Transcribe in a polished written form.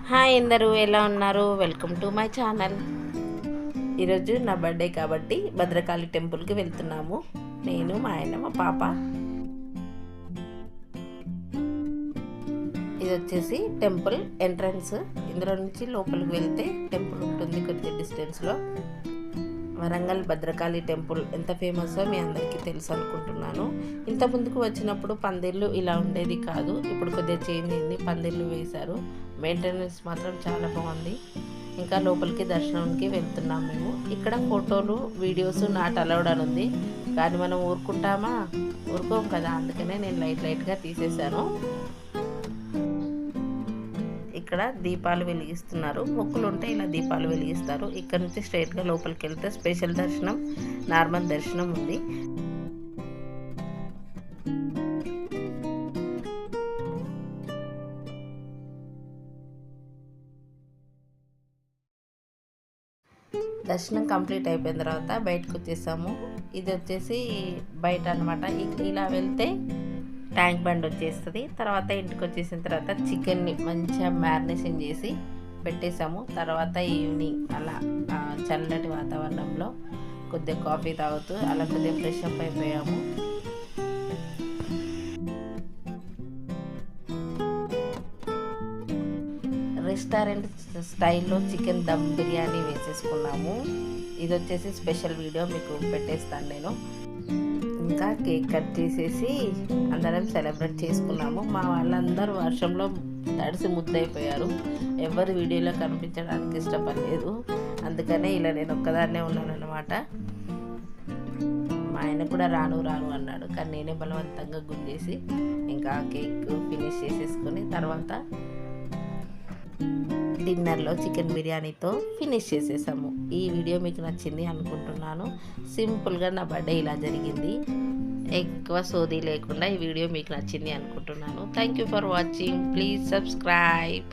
Hi అందరూ, ఎలా ఉన్నారు? Welcome to my channel. ఈరోజు నా బర్త్డే కాబట్టి భద్రకాళి టెంపుల్కి వెళ్తున్నాము. నేను, మా ఆయన, మా పాప. ఇది వచ్చేసి టెంపుల్ ఎంట్రన్స్. ఇందులో నుంచి లోపలికి వెళ్తే టెంపుల్ ఉంటుంది కొద్ది డిస్టెన్స్లో. వరంగల్ భద్రకాళి టెంపుల్ ఎంత ఫేమస్సో మీ అందరికీ తెలుసు అనుకుంటున్నాను. ఇంత ముందుకు వచ్చినప్పుడు పందిర్లు ఇలా ఉండేది కాదు. ఇప్పుడు కొద్దిగా చేంజ్ అయింది, పందిర్లు వేశారు. మెయింటెనెన్స్ మాత్రం చాలా బాగుంది. ఇంకా లోపలికి దర్శనానికి వెళ్తున్నాం మేము. ఇక్కడ ఫోటోలు, వీడియోస్ నాట్ అలౌడ్ అని ఉంది. కానీ మనం ఊరుకోం కదా, అందుకనే నేను లైట్గా తీసేశాను. ఇక్కడ దీపాలు వెలిగిస్తున్నారు. మొక్కులు ఉంటే ఇలా దీపాలు వెలిగిస్తారు. ఇక్కడ నుంచి స్ట్రైట్గా లోపలికి వెళ్తే స్పెషల్ దర్శనం, నార్మల్ దర్శనం ఉంది. దర్శనం కంప్లీట్ అయిపోయిన తర్వాత బయటకు వచ్చేసాము. ఇది వచ్చేసి బయట అనమాట. ఇలా వెళ్తే ట్యాంక్ బండ్ వచ్చేస్తుంది. తర్వాత ఇంటికి వచ్చేసిన తర్వాత చికెన్ని మంచిగా మ్యారినేషన్ చేసి పెట్టేసాము. తర్వాత ఈవినింగ్ అలా చల్లటి వాతావరణంలో కొద్దిగా కాఫీ తాగుతూ అలా కొద్దిగా ఫ్రెష్ అప్ అయిపోయాము. రెస్టారెంట్ స్టైల్లో చికెన్ దమ్ బిర్యానీ వేసేసుకున్నాము. ఇది వచ్చేసి స్పెషల్ వీడియో మీకు పెట్టేస్తాను నేను. ఇంకా కేక్ కట్ చేసేసి అందరం సెలబ్రేట్ చేసుకున్నాము. మా వాళ్ళందరూ వర్షంలో తడిసి ముద్దయిపోయారు. ఎవరు వీడియోలో కనిపించడానికి ఇష్టపడలేదు. అందుకనే ఇలా నేను ఒక్కదాన్నే ఉన్నాను అన్నమాట. మా ఆయన కూడా రాను అన్నాడు. కానీ నేనే బలవంతంగా గుంజేసి ఇంకా కేక్ ఫినిష్ చేసేసుకొని తర్వాత డిన్నర్లో చికెన్ బిర్యానీతో ఫినిష్ చేసేసాము. ఈ వీడియో మీకు నచ్చింది అనుకుంటున్నాను. సింపుల్గా నా బర్త్డే ఇలా జరిగింది. ఎక్కువ సోది లేకుండా ఈ వీడియో మీకు నచ్చింది అనుకుంటున్నాను. Thank you for watching. Please subscribe.